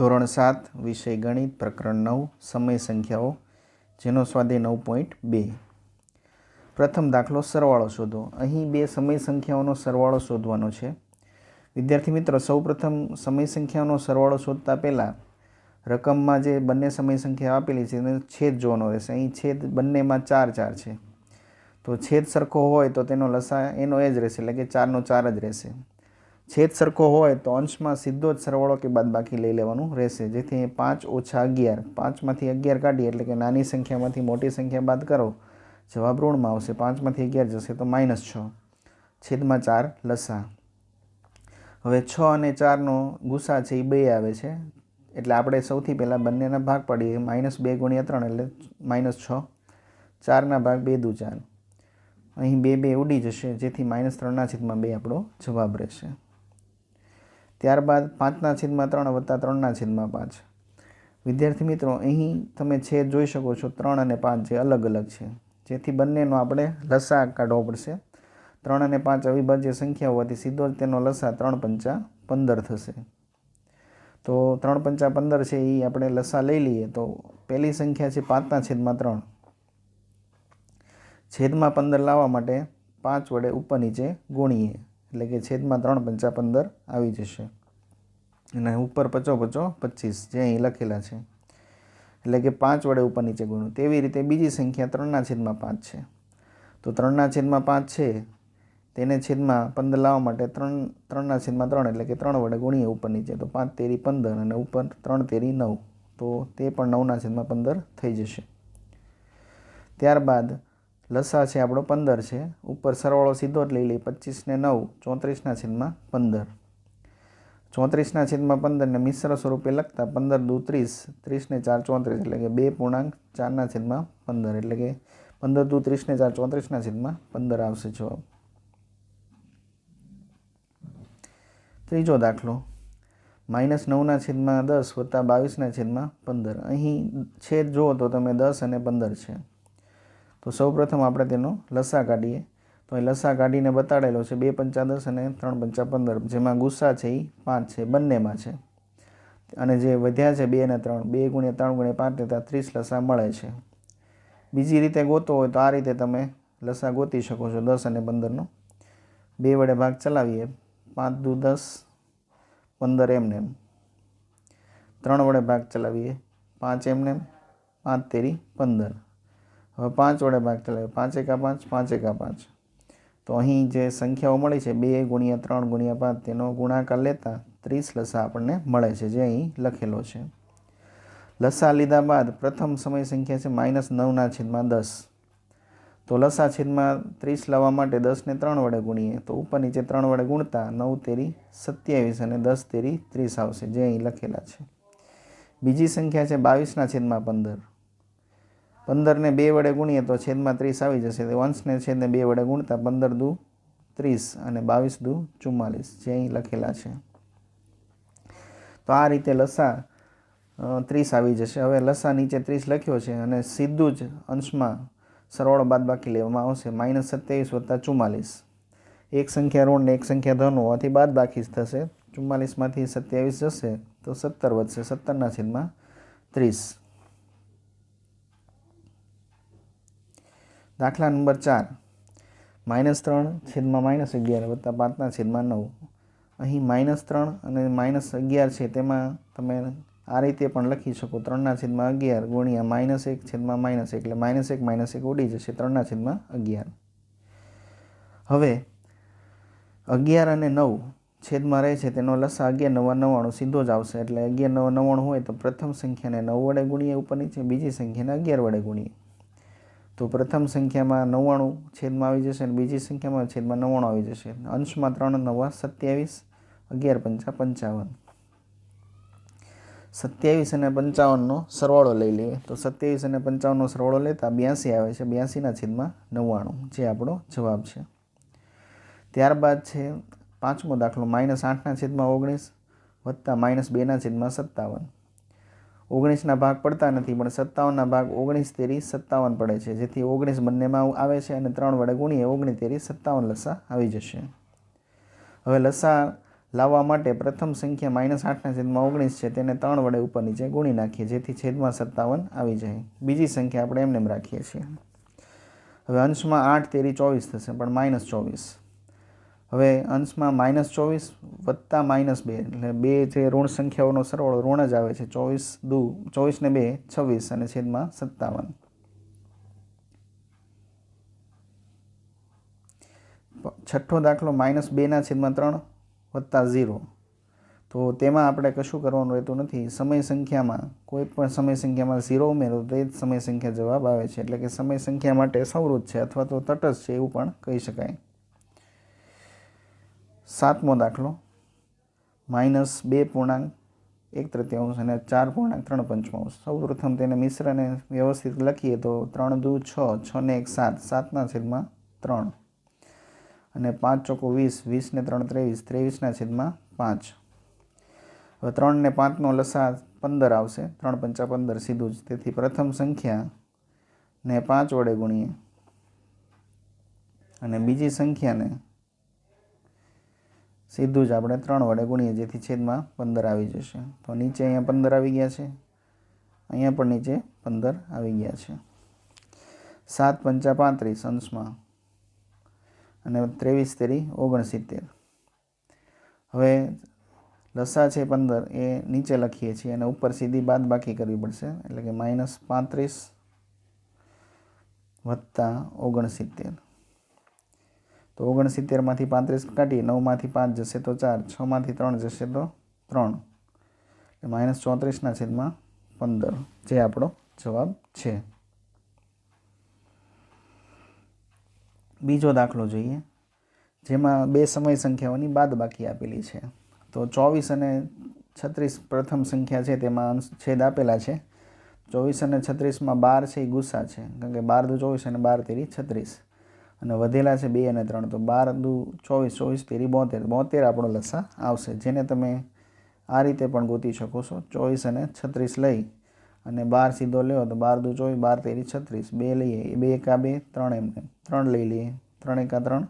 ધોરણ 7 વિષય ગણિત પ્રકરણ 9 સમય સંખ્યાઓ જેનો સ્વાધ્યાય 9.2 પ્રથમ દાખલો સરવાળો શોધો। અહીં બે સમય સંખ્યાઓનો સરવાળો શોધવાનો છે। વિદ્યાર્થી મિત્રો સૌપ્રથમ સમય સંખ્યાઓનો સરવાળો શોધતા પહેલાં રકમમાં જે બંને સમય સંખ્યા આપેલી છે તેને છેદ જોવાનો રહેશે। અહીં છેદ બંનેમાં 4 4 છે, તો છેદ સરખો હોય તો તેનો લસા એનો એ જ રહેશે, એટલે કે 4 નો 4 જ રહેશે। છેદ સરખો હોય તો અંશમાં સીધો જ સરવાળો કે બાદબાકી લઈ લેવાનું રહેશે, જેથી 5 - 11, 5માંથી 11 કાઢીએ એટલે કે નાની સંખ્યામાંથી મોટી સંખ્યા બાદ કરો, જવાબ ઋણમાં આવશે। 5માંથી 11 જશે તો -6 છેદમાં 4 લસા। હવે 6 અને 4નો ગુસા છે એ 2 આવે છે, એટલે આપણે સૌથી પહેલાં બંનેના ભાગ પાડીએ। -2 × 3 એટલે -6, 4ના ભાગ 2 દુ 4, અહીં 2 2 ઉડી જશે, જેથી -3/2 આપણો જવાબ રહેશે। ત્યારબાદ 5/3 વત્તા 3/5। વિદ્યાર્થી મિત્રો અહીં તમે છેદ જોઈ શકો છો, 3 અને 5 જે અલગ અલગ છે, જેથી બંનેનો આપણે લસા કાઢવો પડશે। 3 અને 5 અવિભાજ્ય સંખ્યા હોવાથી સીધો જ તેનો લસા 3 × 5 = 15 થશે। તો 3 × 5 = 15 છે, એ આપણે લસા લઈ લઈએ તો પહેલી સંખ્યા છે 5/3, છેદમાં 15 લાવવા માટે 5 વડે ઉપર નીચે ગુણીએ, એટલે કે છેદમાં 3 × 5 = 15 આવી જશે, અને ઉપર 5 × 5 = 25 જે અહીં લખેલા છે, એટલે કે 5 વડે ઉપર નીચે ગુણવું। તેવી રીતે બીજી સંખ્યા 3/5 છે, તો 3/5 છે તેને છેદમાં 15 લાવવા માટે 3/3 એટલે કે 3 વડે ગુણીએ ઉપર નીચે, તો 5 તેરી 15 અને ઉપર 3 તેરી 9, તો તે પણ 9/15 થઈ જશે। ત્યારબાદ લસા છે આપણો 15 છે, ઉપર સરવાળો સીધો જ લઈ લઈએ, 25 ને 9 34/15, 34/15 ને મિશ્ર સ્વરૂપે લખતા 15 દુ 30, 30 ને 4 34, એટલે કે 2.4/15, એટલે કે 15 દુ 30 ને 4 34/15 આવશે જવાબ। ત્રીજો દાખલો -9/10 વત્તા 22/15। અહીં છેદ જુઓ તો તમે 10 અને 15 છે, તો સૌપ્રથમ આપણે તેનો લસા કાઢીએ, તો એ લસા કાઢીને બતાડેલો છે 2 × 10 અને 3 × 15, જેમાં ગુસા છે એ 5 છે, બંનેમાં છે, અને જે વધ્યા છે 2 અને 3, 2 × 3 × 5 લેતા 30 લસા મળે છે। બીજી રીતે ગોતવો હોય તો આ રીતે તમે લસા ગોતી શકો છો 10 અને 15નો। 2 વડે ભાગ ચલાવીએ, 5 દુ 10, 15 એમને, 3 વડે ભાગ ચલાવીએ, 5 એમને, 5 તેરી 15। હવે 5 વડે ભાગ ચલાવીએ, 5 × 5, 5 × 5, તો અહીં જે સંખ્યાઓ મળી છે 2 × 3 × 5 તેનો ગુણાકાર લેતા 30 લસા આપણને મળે છે, જે અહીં લખેલો છે। લસા લીધા બાદ પ્રથમ સમય સંખ્યા છે -9/10, તો લસા છેદમાં 30 લાવવા માટે 10 ને 3 વડે ગુણીએ, તો ઉપર નીચે 3 વડે ગુણતા 9 તેરી 27 અને 10 તેરી 30 આવશે, જે અહીં લખેલા છે। બીજી સંખ્યા છે 22/15, 15 ને 2 વડે ગુણીએ તો છેદમાં 30 આવી જશે, તો અંશને છેદને 2 વડે ગુણતા 15 દુ 30 અને 22 દુ 44, જે અહીં લખેલા છે। તો આ રીતે લસા 30 આવી જશે। હવે લસા નીચે 30 લખ્યો છે, અને સીધું જ અંશમાં સરવાળો બાદબાકી લેવામાં આવશે। -27 વત્તા 44, એક સંખ્યા ઋણ ને એક સંખ્યા ધન હોવાથી બાદબાકી થશે, 44માંથી 27 જશે તો 17 વધશે, 17/30। દાખલા નંબર 4 -3/-11 વત્તા 5/9। અહીં -3 અને -11 છે, તેમાં તમે આ રીતે પણ લખી શકો, 3/11 ગુણ્યા -1/-1, એટલે -1 - 1 ઉડી જશે, 3/11। હવે 11 અને 9 છેદમાં રહે છે, તેનો લસા 11 × 9 = 99 સીધો જ આવશે, એટલે 11 × 9 = 99 હોય તો પ્રથમ સંખ્યાને 9 વડે ગુણીએ ઉપર નીચે, બીજી સંખ્યાને 11 વડે ગુણીએ, તો પ્રથમ સંખ્યામાં 99 છેદમાં આવી જશે, અને બીજી સંખ્યામાં છેદમાં 99 આવી જશે। અંશમાં 3 × 9 = 27, 11 × 5 = 55, 27 અને 55નો સરવાળો લઈ લઈએ, તો 27 અને 55નો સરવાળો લેતા 82 આવે છે, 82/99, જે આપણો જવાબ છે। ત્યારબાદ છે પાંચમો દાખલો -8/19 વત્તા -2/57। 19ના ભાગ પડતા નથી, પણ 57ના ભાગ 19 તેરી 57 પડે છે, જેથી 19 બંનેમાં આવે છે, અને 3 વડે ગુણીએ 19 તેરી 57 લસા આવી જશે। હવે લસા લાવવા માટે પ્રથમ સંખ્યા -8/19 છે તેને 3 વડે ઉપર નીચે ગુણી નાખીએ જેથી છેદમાં 57 આવી જાય. બીજી સંખ્યા આપણે એમને રાખીએ છીએ. હવે અંશમાં 8 તેરી 24 થશે પણ -24. હવે અંશમાં -24 વત્તા -2 એટલે બે જે ઋણ સંખ્યાઓનો સરવાળો ઋણ જ આવે છે. 24 ને 2 26 અને છેદમાં 57. છઠ્ઠો દાખલો -2/3 વત્તા 0. તો તેમાં આપણે કશું કરવાનું રહેતું નથી. સમય સંખ્યામાં કોઈ પણ સમય સંખ્યામાં 0 ઉમેરો તો એ જ સમય સંખ્યા જવાબ આવે છે. એટલે કે સમય સંખ્યા માટે સંવૃત છે અથવા તો તટસ્થ છે એવું પણ કહી શકાય. સાતમો દાખલો -2.1/3 અને 4.3/5. સૌપ્રથમ તેને મિશ્રને વ્યવસ્થિત લખીએ તો 3 દુ 6, 6 ને 1 7, 7/3 અને 5 ચોકો 20, 20 ને 3 23, 23/5. હવે 3 ને 5નો લસા 15 આવશે. 3 પંચા 15 સીધું જ. તેથી પ્રથમ સંખ્યા ને 5 વડે ગુણીએ અને બીજી સંખ્યાને સીધું જ આપણે 3 વડે ગુણીએ જેથી છેદમાં 15 આવી જશે. તો નીચે અહીંયા 15 આવી ગયા છે, અહીંયા પણ નીચે 15 આવી ગયા છે. 7 પંચા 35 અંશમાં અને 23 તેરી 69. હવે લસા છે 15 એ નીચે લખીએ છીએ અને ઉપર સીધી બાદ બાકી કરવી પડશે. એટલે કે -35 વત્તા 69. તો 69માંથી 35 કાઢીએ, 9માંથી 5 જશે તો 4, 6માંથી 3 જશે તો 3, એટલે -34/15 જે આપણો જવાબ છે. બીજો દાખલો જોઈએ જેમાં બે સમય સંખ્યાઓની બાદ બાકી આપેલી છે. તો 24 અને 36 પ્રથમ સંખ્યા છે તેમાં છેદ આપેલા છે. 24 અને 36માં 12 છે એ ગુસ્સા છે કારણ કે 12 દુ 24 અને 12 તેરી 36 અને વધેલા છે 2 અને 3 તો 12 દુ 24, 24 તેરી 72, 72 આપણો લસા આવશે. જેને તમે આ રીતે પણ ગોતી શકો છો. 24 અને 36 લઈ અને 12 સીધો લ્યો તો 12 દુ 24, 12 તેરી 36, 2 લઈએ, 2 એકા 2, 3 એમને 3 લઈ લઈએ, 3 એકા 3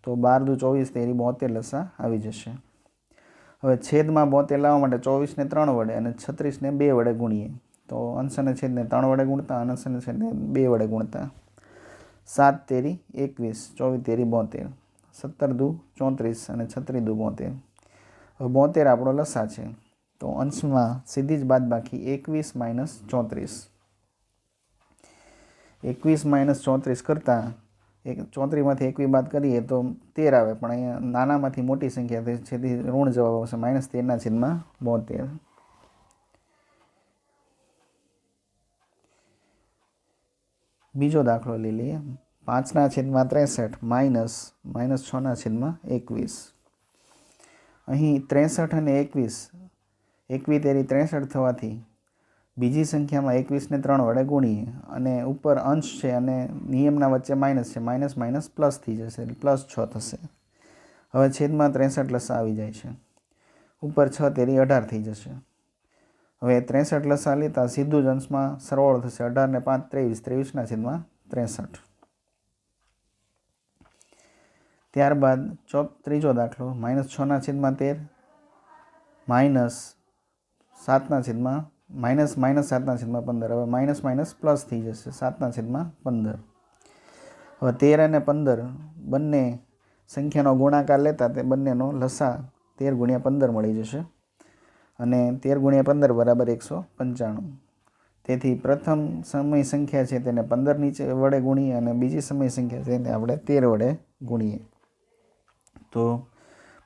તો 12 દુ 24 તેરી 72 લસા આવી જશે. હવે છેદમાં 72 લાવવા માટે 24 ને 3 વડે અને 36 ને 2 વડે ગુણીએ. તો અંશ અને છેદને 3 વડે ગુણતા, અંશ અને છેદને 2 વડે ગુણતા 7 તેરી 21, 24 તેરી 72, 17 દુ 34 અને 36 દુ 72. હવે 72 આપણો લસા છે. તો અંશમાં સીધી જ બાદ બાકી 21 - 34. 21 - 34 કરતાં 34માંથી 21 બાદ કરીએ તો 13 આવે, પણ અહીંયા નાનામાંથી મોટી સંખ્યા છે ઋણ જવાબ આવશે -13/72. બીજો દાખલો લઈ લઈએ. 5/63 -6/21. અહીં 63 અને 21 તેરી 63 થવાથી બીજી સંખ્યામાં 21 ને 3 વડે ગુણીએ અને ઉપર અંશ છે અને નિયમના વચ્ચે માઇનસ છે, માઇનસ પ્લસ થઈ જશે એટલે +6 થશે. હવે છેદમાં 63 લસા આવી જાય છે. ઉપર 6 તેરી 18 થઈ જશે. હવે 63 લસા લેતા સીધું જ અંશમાં સરવાળો થશે. 18 ને 5 23, 23/63. ત્યારબાદ ત્રીજો દાખલો -6/13 -7/15. હવે માઇનસ પ્લસ થઈ જશે 7/15. હવે 13 અને 15 બંને સંખ્યાનો ગુણાકાર લેતા તે બંનેનો લસા 13 × 15 મળી જશે અને 13 × 15 બરાબર 195. તેથી પ્રથમ સમય સંખ્યા છે તેને 15 નીચે વડે ગુણીએ અને બીજી સમય સંખ્યા છે તેને આપણે 13 વડે ગુણીએ. તો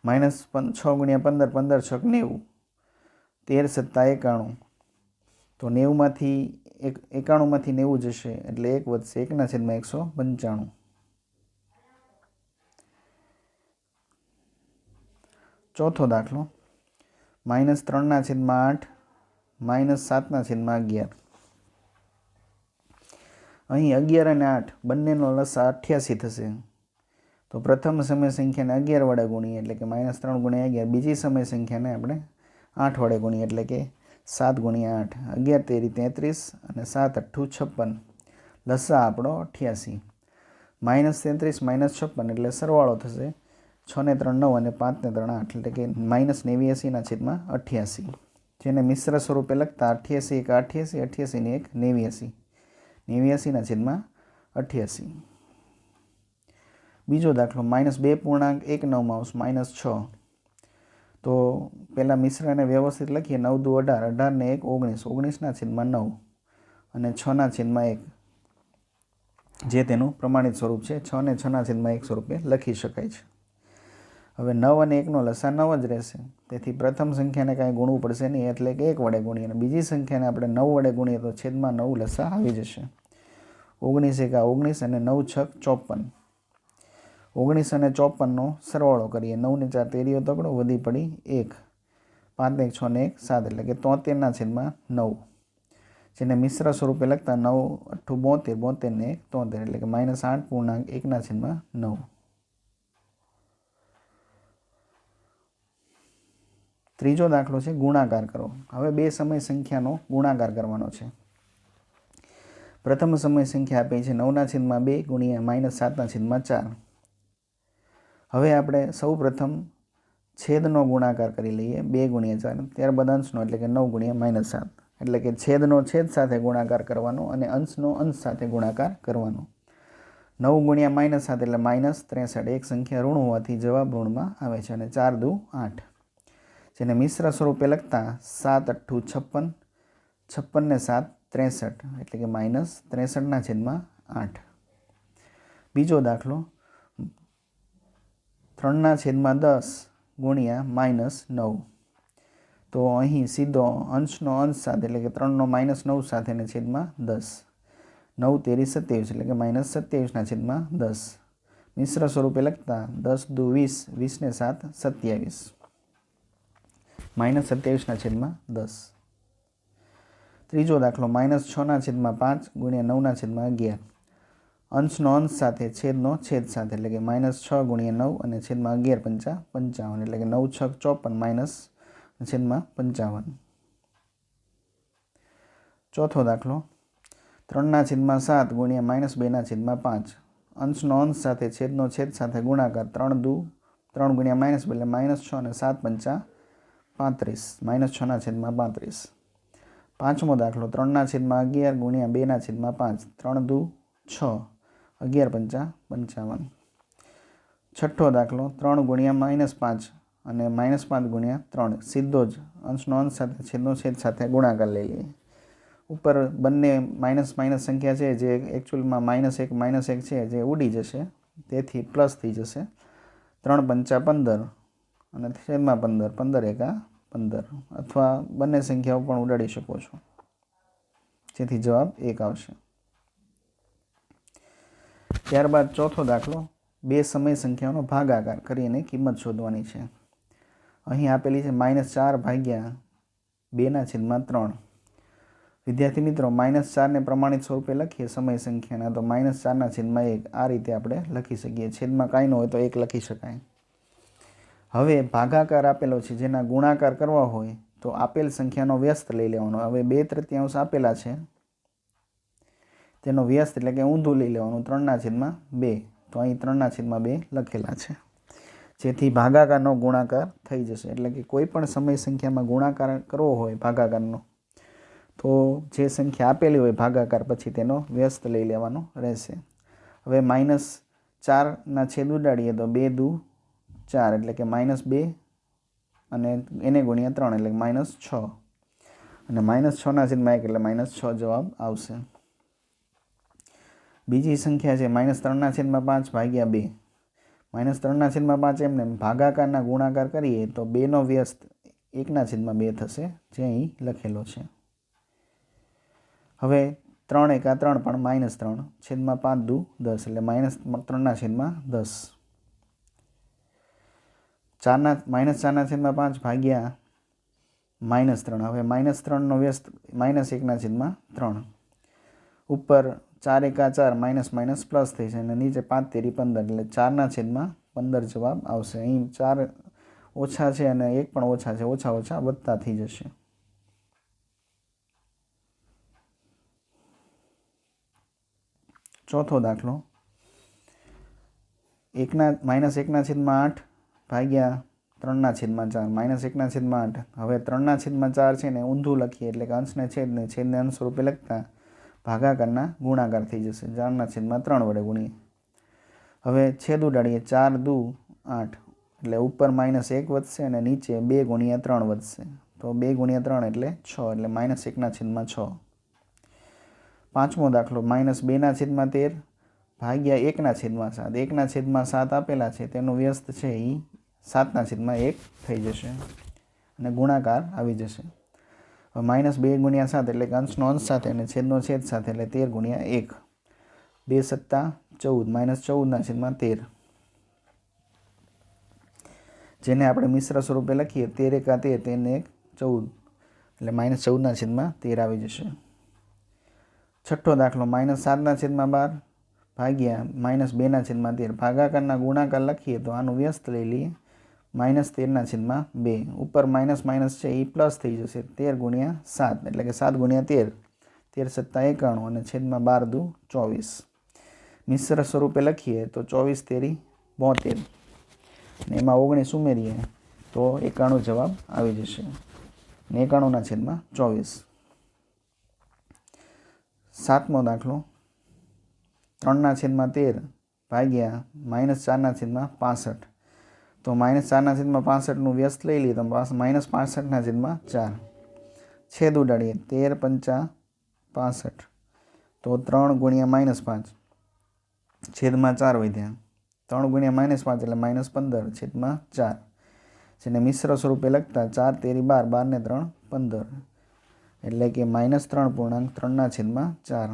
-6 × 15, 15 × 6 90, 13 + 7 91. તો 90માંથી 91માંથી 90 જશે એટલે 1 વધશે, 1/195. ચોથો દાખલો -3/8 -7/11. અહીં 11 અને 8 બંનેનો લસા 88 થશે. તો પ્રથમ સમય સંખ્યાને 11 વડે ગુણીએ એટલે કે -3 × 11. બીજી સમય સંખ્યાને આપણે 8 વડે ગુણીએ એટલે કે 7 × 8, 11 તેરી 33 અને 7 8 56. લસા આપણો 88. -33 - 56 એટલે સરવાળો થશે 6 ને 3 9 અને 5 ને 3 8 એટલે કે -89/88, જેને મિશ્ર સ્વરૂપે લખતા 88 એક 88, 88 ને એક 89, 89/88. બીજો દાખલો -2.19 તો પહેલાં મિશ્રને વ્યવસ્થિત લખીએ. 9 દુ 18, 18 ને 1 19, 19/9 અને 6/1, જે તેનું પ્રમાણિત સ્વરૂપ છે. 6 ને 6/1 સ્વરૂપે લખી શકાય છે. હવે 9 અને 1નો લસા 9 જ રહેશે, તેથી પ્રથમ સંખ્યાને કાંઈ ગુણવું પડશે નહીં, એટલે કે 1 વડે ગુણીએ, અને બીજી સંખ્યાને આપણે 9 વડે ગુણીએ તો છેદમાં 9 લસા આવી જશે. 19 એકા 19 અને 9 છક 54. 19 અને 54નો સરવાળો કરીએ. 9 ને 4 તેરીઓ તગડો, વધી પડી 1, 5 ને 1 6 ને 1 7 એટલે કે 73/9, જેને મિશ્ર સ્વરૂપે લખતા 9 8 72, 72 ને 1 73 એટલે કે -8.1/9. ત્રીજો દાખલો છે ગુણાકાર કરો. હવે બે સમય સંખ્યાનો ગુણાકાર કરવાનો છે. પ્રથમ સમય સંખ્યા આપી છે 9/2 ગુણ્યા -7/4. હવે આપણે સૌ પ્રથમ છેદનો ગુણાકાર કરી લઈએ 2 ગુણ્યા 4, ત્યારબાદ અંશનો એટલે કે 9 ગુણ્યા -7, એટલે કે છેદનો છેદ સાથે ગુણાકાર કરવાનો અને અંશનો અંશ સાથે ગુણાકાર કરવાનો. 9 ગુણ્યા -7 એટલે -63. એક સંખ્યા ઋણ હોવાથી જવાબ ઋણમાં આવે છે, અને 4 દુ 8, જેને મિશ્ર સ્વરૂપે લખતા 7 8 56, 56 ને 7 63 એટલે કે -63/8. બીજો દાખલો 3/10 ગુણ્યા -9. તો અહીં સીધો અંશનો અંશ સાથે એટલે કે 3નો -9 સાથે ને છેદમાં 10. 9 તેરી 27 એટલે કે -27/10. મિશ્ર સ્વરૂપે લખતા 10 દુ 20, 20 ને 7 27, -27/10. ત્રીજો દાખલો -6/5 ગુણ્યા 9/11. અંશનો અંશ સાથે છેદનો છેદ સાથે એટલે કે -6 ગુણ્યા 9 અને છેદમાં 11 × 55 એટલે કે 9 6 54 -55. ચોથો દાખલો 3/7 ગુણ્યા -2/5. અંશનો અંશ સાથે છેદનો છેદ સાથે ગુણાકાર 3 દુ 3 ગુણ્યા -2 એટલે -6 અને 7 × 35, -6/35. પાંચમો દાખલો 3/11 ગુણ્યા 2/5. 3 દુ 6, 11 × 55. છઠ્ઠો દાખલો 3 ગુણ્યા -5 અને -5 ગુણ્યા 3. સીધો જ અંશનો અંશ સાથે છેદનો છેદ સાથે ગુણાકાર લઈ લઈએ. ઉપર બંને માઇનસ સંખ્યા છે, જે એકચ્યુઅલમાં -1 છે, જે ઉડી જશે, તેથી પ્લસ થઈ જશે. 3 × 5 15 અને છેદમાં 15, 15 એકા 15, અથવા બંને સંખ્યાઓ પણ ઉડાડી શકો છો, જેથી જવાબ 1 આવશે. ત્યારબાદ ચોથો દાખલો બે સમય સંખ્યાઓનો ભાગાકાર કરીને કિંમત શોધવાની છે. અહીં આપેલી છે -4/2/3. વિદ્યાર્થી મિત્રો, -4 ને પ્રમાણિત સ્વરૂપે લખીએ સમય સંખ્યાના તો -4/1 આ રીતે આપણે લખી શકીએ. છેદમાં કાંઈ ન હોય તો 1 લખી શકાય. હવે ભાગાકાર આપેલો છે, જેના ગુણાકાર કરવા હોય તો આપેલ સંખ્યાનો વ્યસ્ત લઈ લેવાનો. હવે 2/3 આપેલા છે, તેનો વ્યસ્ત એટલે કે ઊંધું લઈ લેવાનું 3/2. તો અહીં 3/2 લખેલા છે, જેથી ભાગાકારનો ગુણાકાર થઈ જશે. એટલે કે કોઈ પણ સમય સંખ્યામાં ગુણાકાર કરવો હોય ભાગાકારનો, તો જે સંખ્યા આપેલી હોય ભાગાકાર પછી તેનો વ્યસ્ત લઈ લેવાનો રહેશે. હવે -4ના છેદ ઉડાડીએ તો 2 દુ 4 એટલે કે -2 અને એને ગુણ્યા 3 એટલે -6 અને -6/1 એટલે -6 જવાબ આવશે. બીજી સંખ્યા છે -3/5/2. -3/5 એમને ભાગાકારના ગુણાકાર કરીએ તો 2નો વ્યસ્ત 1/2 થશે, જે અહીં લખેલો છે. હવે 3 એકા 3 પણ -3, છેદમાં 5 દુ 10 એટલે -3/10. -4/5 ભાગ્યા -3. હવે -3નો વ્યસ્ત -1/3. ઉપર 4 એકા 4 માઇનસ પ્લસ થઈ છે, અને નીચે 5 તેરી 15 એટલે 4/15 જવાબ આવશે. અહીં 4 ઓછા છે અને 1 પણ ઓછા છે, ઓછા ઓછા વધતા થઈ જશે. ચોથો દાખલો -1/8 ભાગ્યા 3/4 -1/8. હવે 3/4 છે ને ઊંધું લખીએ એટલે કે અંશને છેદને અંશ સ્વરૂપે લખતા ભાગાકારના ગુણાકાર થઈ જશે. 4/3 વડે ગુણીએ. હવે છેદ ઉડાડીએ. 4 દુ 8 એટલે ઉપર -1 વધશે અને નીચે 2 × 3 વધશે. તો 2 × 3 એટલે 6 એટલે -1/6. પાંચમો દાખલો -2/13 ભાગ્યા 1/7. 1/7 આપેલા છે તેનો વ્યસ્ત છે એ 7/1 થઈ જશે અને ગુણાકાર આવી જશે. હવે -2 × 7 એટલે કે અંશનો અંશ સાથે અને છેદનો છેદ સાથે એટલે 13 × 1. 2 × 7 14 -14/13. જેને આપણે મિશ્ર સ્વરૂપે લખીએ 13 × 1 = 13 14 એટલે -14/13 આવી જશે. છઠ્ઠો દાખલો -7/12 ભાગ્યા -2/13. ભાગાકારના ગુણાકાર લખીએ તો આનું વ્યસ્ત લઈ લઈએ. -13/2 ઉપર માઇનસ છે એ પ્લસ થઈ જશે. 13 × 7 એટલે કે 7 × 13 13 × 7 = 91 અને છેદમાં 12 દુ 24. મિશ્ર સ્વરૂપે લખીએ તો 24 × 3 = 72 અને એમાં 19 ઉમેરીએ તો 91 જવાબ આવી જશે. 91/24. સાતમો દાખલો 3/13 ભાગ્યા -4/65. તો -4/65 વ્યસ્ત લઈ લઈએ તો -65/4. છેદ ઉડાડીએ. 13 × 5 = 65. તો 3 × -5 છેદમાં 4 વધ્યા. 3 × -5 એટલે -15/4. જેને મિશ્ર સ્વરૂપે લખતા 4 તેરી 12 12 ને 3 15 એટલે કે -3.3/4.